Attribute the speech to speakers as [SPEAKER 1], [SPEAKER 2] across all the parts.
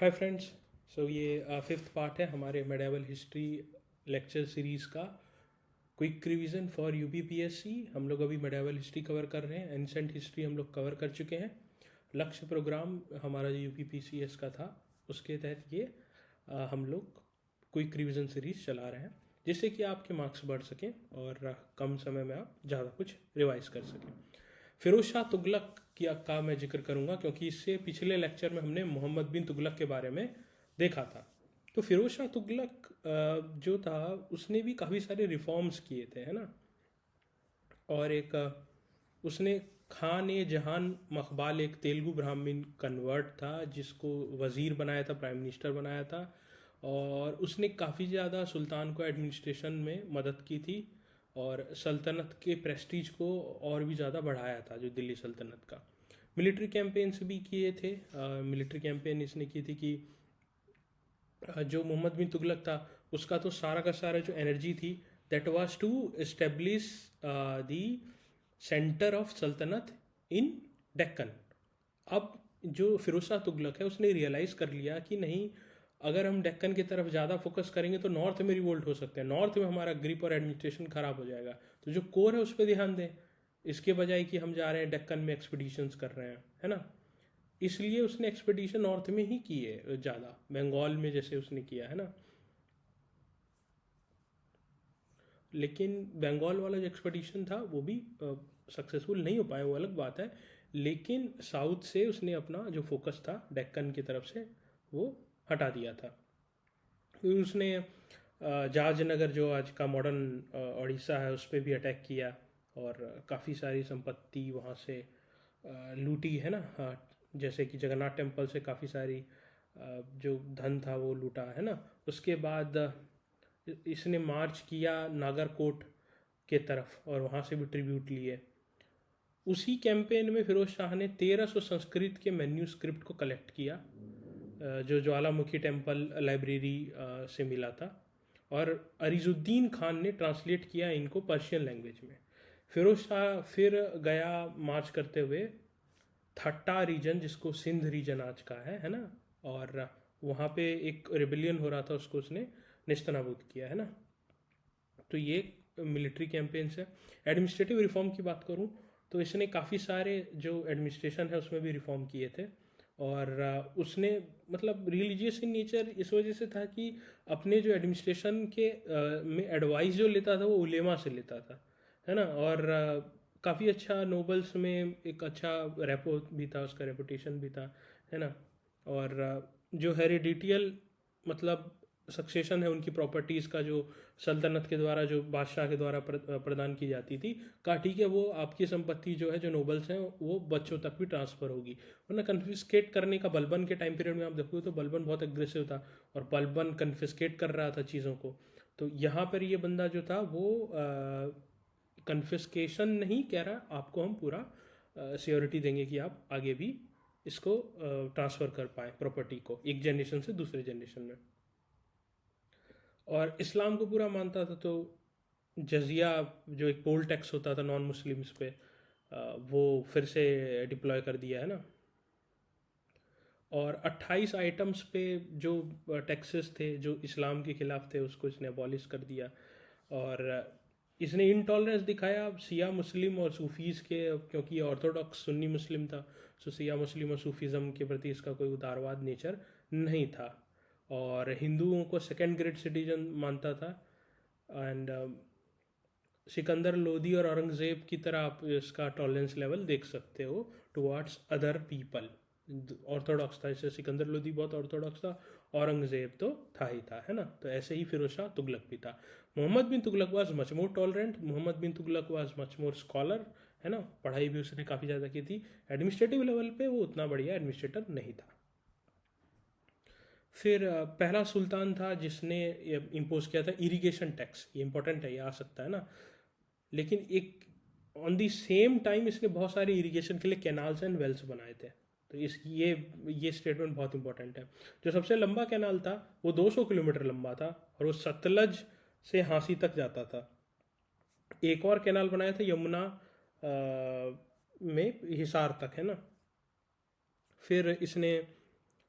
[SPEAKER 1] Hi friends. सो ये fifth part है हमारे मेडिवल हिस्ट्री लेक्चर सीरीज़ का क्विक रिवीजन फॉर यूपीपीएससी। हम लोग अभी मेडिवल हिस्ट्री कवर कर रहे हैं, एंसेंट हिस्ट्री हम लोग कवर कर चुके हैं। लक्ष्य प्रोग्राम हमारा जो यूपीपीसीएस का था उसके तहत ये हम लोग क्विक रिवीजन सीरीज चला रहे हैं, जिससे कि आपके मार्क्स बढ़ सकें और कम समय में आप ज़्यादा कुछ रिवाइज कर सकें। फिरोज शाह तुगलक का मैं जिक्र करूंगा, क्योंकि इससे पिछले लेक्चर में हमने मोहम्मद बिन तुगलक के बारे में देखा था। तो फिरोज शाह तुगलक जो था उसने भी काफ़ी सारे रिफॉर्म्स किए थे, है ना। और एक उसने खान ए जहान मकबाल, एक तेलुगु ब्राह्मण कन्वर्ट था जिसको वज़ीर बनाया था, प्राइम मिनिस्टर बनाया था। और उसने काफ़ी ज़्यादा सुल्तान को एडमिनिस्ट्रेशन में मदद की थी और सल्तनत के प्रेस्टीज को और भी ज़्यादा बढ़ाया था, जो दिल्ली सल्तनत का। मिलिट्री कैंपेन्स भी किए थे। मिलिट्री कैंपेन इसने की थी कि जो मोहम्मद बिन तुगलक था उसका तो सारा का सारा जो एनर्जी थी that was to establish the centre of सल्तनत इन डेक्कन। अब जो फिरोज शाह तुगलक है उसने रियलाइज़ कर लिया कि नहीं, अगर हम डेक्कन की तरफ ज़्यादा फोकस करेंगे तो नॉर्थ में रिवोल्ट हो सकते हैं, नॉर्थ में हमारा ग्रिप और एडमिनिस्ट्रेशन खराब हो जाएगा। तो जो कोर है उस पर ध्यान दें, इसके बजाय कि हम जा रहे हैं डेक्कन में एक्सपीडिशंस कर रहे हैं, है ना। इसलिए उसने एक्सपीडिशन नॉर्थ में ही की है ज़्यादा, बंगाल में जैसे उसने किया है ना। लेकिन बंगाल वाला जो एक्सपीडिशन था वो भी सक्सेसफुल नहीं हो पाया, वो अलग बात है। लेकिन साउथ से उसने अपना जो फोकस था डेक्कन की तरफ से वो हटा दिया था। फिर उसने जाजनगर, जो आज का मॉडर्न उड़ीसा है, उस पर भी अटैक किया और काफ़ी सारी संपत्ति वहाँ से लूटी, है ना। जैसे कि जगन्नाथ टेम्पल से काफ़ी सारी जो धन था वो लूटा, है ना। उसके बाद इसने मार्च किया नागरकोट के तरफ और वहाँ से भी ट्रिब्यूट लिए। उसी कैंपेन में फिरोज शाह ने 1300 संस्कृत के मैन्यूस्क्रिप्ट को कलेक्ट किया, जो ज्वालामुखी टेम्पल लाइब्रेरी से मिला था। और अरीजुद्दीन खान ने ट्रांसलेट किया इनको पर्शियन लैंग्वेज में। फिरोज शाह फिर गया मार्च करते हुए थट्टा रीजन, जिसको सिंध रीजन आज का है ना। और वहाँ पे एक रिबिलियन हो रहा था, उसको उसने नेस्तनाबूद किया, है ना। तो ये मिलिट्री कैंपेन्स है। एडमिनिस्ट्रेटिव रिफॉर्म की बात करूँ तो इसने काफ़ी सारे जो एडमिनिस्ट्रेशन है उसमें भी रिफॉर्म किए थे। और उसने मतलब रिलीजियस इन नेचर इस वजह से था कि अपने जो एडमिनिस्ट्रेशन के में एडवाइस जो लेता था वो उलेमा से लेता था, है ना। और काफ़ी अच्छा नोबल्स में एक अच्छा रेपो भी था, उसका रेपुटेशन भी था, है ना। और जो हेरिडिटियल मतलब सक्सेशन है उनकी प्रॉपर्टीज़ का, जो सल्तनत के द्वारा, जो बादशाह के द्वारा प्रदान की जाती थी, कहा ठीक है वो आपकी संपत्ति जो है, जो नोबल्स हैं, वो बच्चों तक भी ट्रांसफ़र होगी। वरना कन्फिस्केट करने का बलबन के टाइम पीरियड में आप देखोगे तो बलबन बहुत एग्रेसिव था और बलबन कन्फिस्केट कर रहा था चीज़ों को। तो यहाँ पर ये बंदा जो था वो कन्फिस्केशन नहीं कह रहा, आपको हम पूरा सियोरिटी देंगे कि आप आगे भी इसको ट्रांसफ़र कर पाए प्रॉपर्टी को एक जनरेशन से दूसरे जनरेशन में। और इस्लाम को पूरा मानता था, तो जजिया जो एक पोल टैक्स होता था नॉन मुस्लिम्स पे, वो फिर से डिप्लॉय कर दिया, है ना। और 28 आइटम्स पे जो टैक्सेस थे जो इस्लाम के ख़िलाफ़ थे उसको इसने अबॉलिश कर दिया। और इसने इनटॉलरेंस दिखाया सिया मुस्लिम और सूफीज़ के, क्योंकि ये ऑर्थोडॉक्स सुन्नी मुस्लिम था। सो सिया मुस्लिम और सूफीज़म के प्रति इसका कोई उदारवाद नेचर नहीं था। और हिंदुओं को सेकेंड ग्रेड सिटीजन मानता था। एंड सिकंदर लोदी और औरंगज़ेब की तरह आप इसका टॉलरेंस लेवल देख सकते हो टुवार्ड्स अदर पीपल। ऑर्थोडॉक्स था, जैसे सिकंदर लोदी बहुत ऑर्थोडॉक्स था, औरंगज़ेब तो था ही था, है ना। तो ऐसे ही फिरोज शाह तुगलक भी था। Muhammad bin Tughlaq was much more tolerant, Muhammad bin Tughlaq was much more scholar, है ना। पढ़ाई भी उसने काफ़ी ज़्यादा की थी। एडमिनिस्ट्रेटिव लेवल पे वो उतना बढ़िया एडमिनिस्ट्रेटर नहीं था। फिर पहला सुल्तान था जिसने इम्पोज किया था इरिगेशन टैक्स। ये इंपॉर्टेंट है, ये आ सकता है ना। लेकिन एक ऑन दी सेम टाइम इसने बहुत सारे इरिगेशन के लिए कैनाल्स एंड वेल्स बनाए थे। तो इस ये स्टेटमेंट बहुत इंपॉर्टेंट है। जो सबसे लंबा कैनाल था वो 200 किलोमीटर लंबा था और वो सतलज से हांसी तक जाता था। एक और कैनाल बनाया था यमुना में हिसार तक, है ना। फिर इसने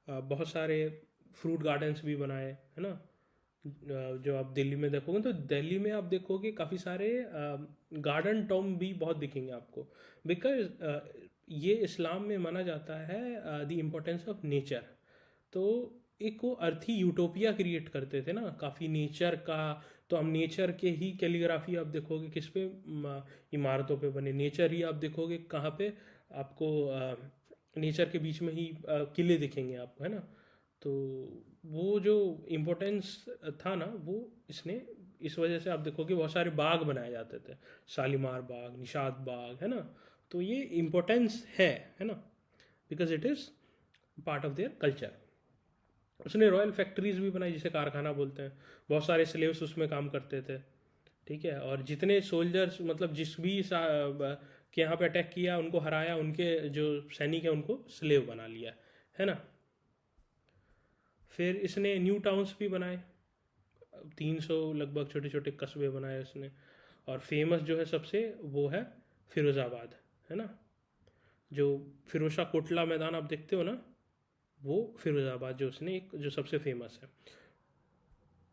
[SPEAKER 1] बहुत सारे फ्रूट गार्डन्स भी बनाए, है ना। जो आप दिल्ली में देखोगे तो दिल्ली में आप देखोगे काफ़ी सारे गार्डन टॉम भी बहुत दिखेंगे आपको, बिकॉज ये इस्लाम में माना जाता है द इम्पोर्टेंस ऑफ नेचर। तो एक वो अर्थी यूटोपिया क्रिएट करते थे ना काफ़ी नेचर का। तो हम नेचर के ही कैलीग्राफी आप देखोगे किस पे, इमारतों पे बने नेचर ही आप देखोगे कहाँ पे आपको, नेचर के बीच में ही किले दिखेंगे आपको, है ना। तो वो जो इम्पोर्टेंस था ना, वो इसने इस वजह से आप देखोगे बहुत सारे बाग बनाए जाते थे, शालीमार बाग, निशात बाग, है ना। तो ये इम्पोर्टेंस है ना, because it is part of their culture. उसने रॉयल फैक्ट्रीज भी बनाई जिसे कारखाना बोलते हैं, बहुत सारे स्लेव्स उसमें काम करते थे, ठीक है। और जितने सोल्जर्स मतलब जिस भी के यहाँ पे अटैक किया उनको हराया, उनके जो सैनिक हैं उनको स्लेव बना लिया, है ना। फिर इसने न्यू टाउन्स भी बनाए, 300 लगभग छोटे छोटे कस्बे बनाए उसने। और फेमस जो है सबसे वो है फिरोज़ाबाद, है ना। जो फिरोजा कोटला मैदान आप देखते हो ना, वो फिरोज़ाबाद जो उसने एक जो सबसे फेमस है।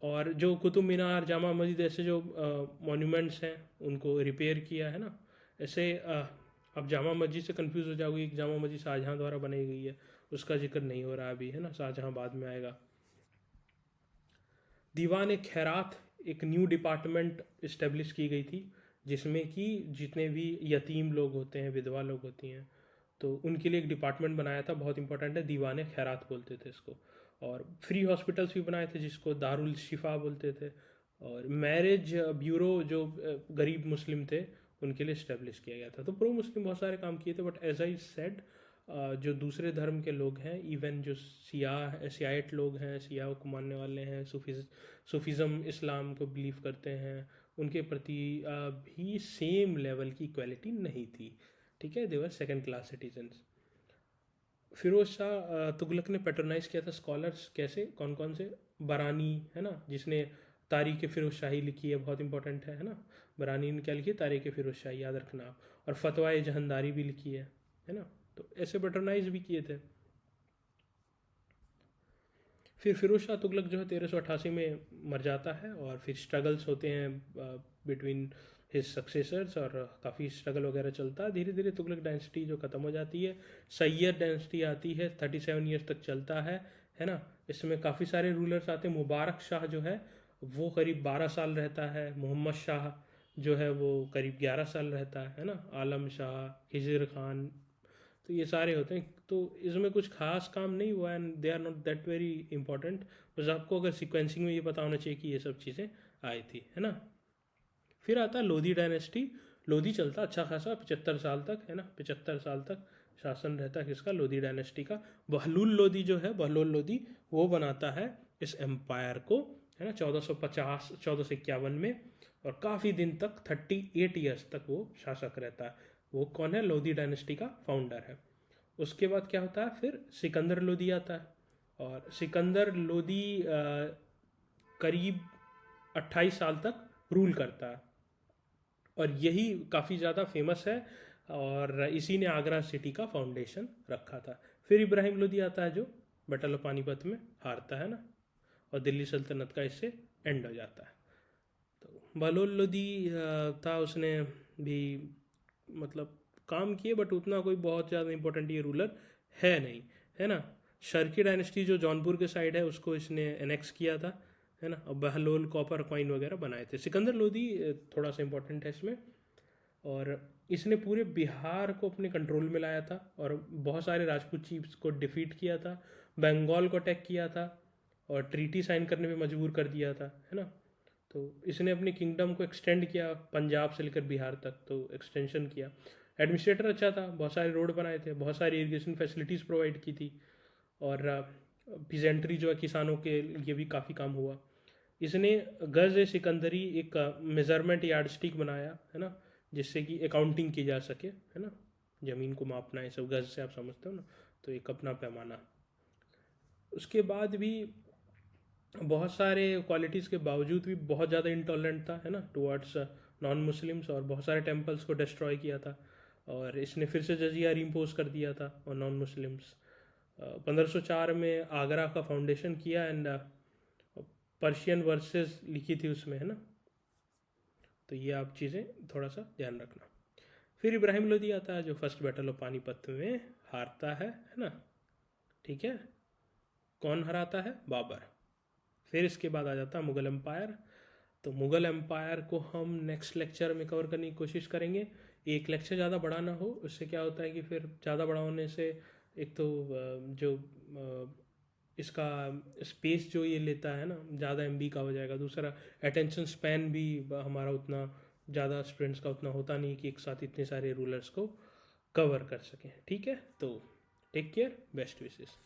[SPEAKER 1] और जो कुतुब मीनार, जामा मस्जिद ऐसे जो मॉन्यूमेंट्स हैं उनको रिपेयर किया, है ना। ऐसे अब जामा मस्जिद से कंफ्यूज हो जाओगे, एक जामा मस्जिद शाहजहाँ द्वारा बनाई गई है, उसका जिक्र नहीं हो रहा अभी, है ना, शाहजहाँ बाद में आएगा। दीवान खैरात एक न्यू डिपार्टमेंट इस्टेब्लिश की गई थी, जिसमें कि जितने भी यतीम लोग होते हैं, विधवा लोग होती हैं, तो उनके लिए एक डिपार्टमेंट बनाया था, बहुत इंपॉर्टेंट है, दीवान खैरात बोलते थे इसको। और फ्री हॉस्पिटल्स भी बनाए थे जिसको दारुल शिफा बोलते थे। और मैरिज ब्यूरो जो गरीब मुस्लिम थे उनके लिए इस्टेब्लिश किया गया था। तो प्रो मुस्लिम बहुत सारे काम किए थे, बट एज आई सेड जो दूसरे धर्म के लोग हैं, इवन जो सियाइट लोग हैं, सिया को मानने वाले हैं, सूफिज़म इस्लाम को बिलीव करते हैं, उनके प्रति भी सेम लेवल की इक्वालिटी नहीं थी, ठीक है। They were second class citizens. Firoz Shah Tughlaq ने पैट्रोनाइज किया था स्कॉलर्स, कैसे, कौन कौन से, बरानी, है ना, जिसने तारीख फिरोज शाही लिखी है, बहुत इंपॉर्टेंट है ना। बरानी ने क्या लिखी है, तारीख फिरोज शाही, याद रखना आप। और फतवाए जहनदारी भी लिखी है ना। तो ऐसे पैट्रोनाइज भी किए थे। फिर फिरोज शाह तुगलक जो है 1388 में मर जाता है, और फिर स्ट्रगल्स होते हैं बिटवीन हिज सक्सेसर्स, और काफ़ी स्ट्रगल वगैरह चलता है। धीरे धीरे तुगलक डायनेस्टी जो ख़त्म हो जाती है, सैयद डायनेस्टी आती है, 37 ईयर्स तक चलता है ना। इसमें काफ़ी सारे रूलर्स आते हैं। मुबारक शाह जो है वो करीब 12 साल रहता है, मोहम्मद शाह जो है वो करीब 11 साल रहता है ना, आलम शाह, खिजर खान, तो ये सारे होते हैं। तो इसमें कुछ खास काम नहीं हुआ, and they are not that very important. बस आपको अगर सीक्वेंसिंग में ये पता होना चाहिए कि ये सब चीज़ें आई थी, है ना। फिर आता है लोधी डायनेस्टी। लोधी चलता अच्छा खासा 75 साल तक, है ना, 75 साल तक शासन रहता है किसका, लोधी डायनेस्टी का। बहलुल लोधी जो है, बहलोल लोधी, वो बनाता है इस एम्पायर को, है ना, 1450 1451 में। और काफ़ी दिन तक 38 ईयर्स तक वो शासक रहता है। वो कौन है, लोधी डायनेस्टी का फाउंडर है। उसके बाद क्या होता है, फिर सिकंदर लोधी आता है। और सिकंदर लोधी करीब 28 साल तक रूल करता है, और यही काफ़ी ज़्यादा फेमस है, और इसी ने आगरा सिटी का फाउंडेशन रखा था। फिर इब्राहिम लोधी आता है जो बैटल ऑफ पानीपत में हारता है ना, और दिल्ली सल्तनत का इससे एंड हो जाता है। तो बहलोल लोधी था, उसने भी मतलब काम किए, बट उतना कोई बहुत ज़्यादा इंपॉर्टेंट ये रूलर है नहीं, है ना। शर्की डायनेस्टी जो जौनपुर के साइड है उसको इसने एनेक्स किया था, है ना। और बहलोल कॉपर कॉइन वगैरह बनाए थे। सिकंदर लोधी थोड़ा सा इंपॉर्टेंट है इसमें, और इसने पूरे बिहार को अपने कंट्रोल में लाया था, और बहुत सारे राजपूत चीफ्स को डिफीट किया था, बंगाल को अटैक किया था, और ट्रीटी साइन करने में मजबूर कर दिया था, है ना। तो इसने अपने किंगडम को एक्सटेंड किया पंजाब से लेकर बिहार तक, तो एक्सटेंशन किया। एडमिनिस्ट्रेटर अच्छा था, बहुत सारे रोड बनाए थे, बहुत सारी इरीगेशन फैसिलिटीज़ प्रोवाइड की थी, और पीजेंट्री जो है किसानों के लिए भी काफ़ी काम हुआ। इसने गज सिकंदरी एक मेज़रमेंट यार्डस्टिक बनाया, है ना, जिससे कि अकाउंटिंग की जा सके, है ना, ज़मीन को मापना है सब, गज से आप समझते हो ना, तो एक अपना पैमाना। उसके बाद भी बहुत सारे क्वालिटीज़ के बावजूद भी बहुत ज़्यादा इंटॉलरेंट था, है ना, टुवर्ड्स नॉन मुस्लिम्स, और बहुत सारे टेम्पल्स को डिस्ट्रॉय किया था, और इसने फिर से जजिया इम्पोज कर दिया था और नॉन मुस्लिम्स। 1504 में आगरा का फाउंडेशन किया एंड पर्शियन वर्सेस लिखी थी उसमें, है ना। तो ये आप चीज़ें थोड़ा सा ध्यान रखना। फिर इब्राहिम लोदी आता है जो फर्स्ट बैटल ऑफ पानीपत में हारता है ना, ठीक है। कौन हराता है? बाबर। फिर इसके बाद आ जाता है मुग़ल एम्पायर। तो मुग़ल एम्पायर को हम नेक्स्ट लेक्चर में कवर करने की कोशिश करेंगे। एक लेक्चर ज़्यादा बड़ा ना हो, उससे क्या होता है कि फिर ज़्यादा बड़ा होने से एक तो जो इसका स्पेस जो ये लेता है ना, ज़्यादा MB का हो जाएगा। दूसरा अटेंशन स्पैन भी हमारा उतना ज़्यादा स्टूडेंट्स का उतना होता नहीं कि एक साथ इतने सारे रूलर्स को कवर कर सकें, ठीक है। तो टेक केयर, बेस्ट विशेस।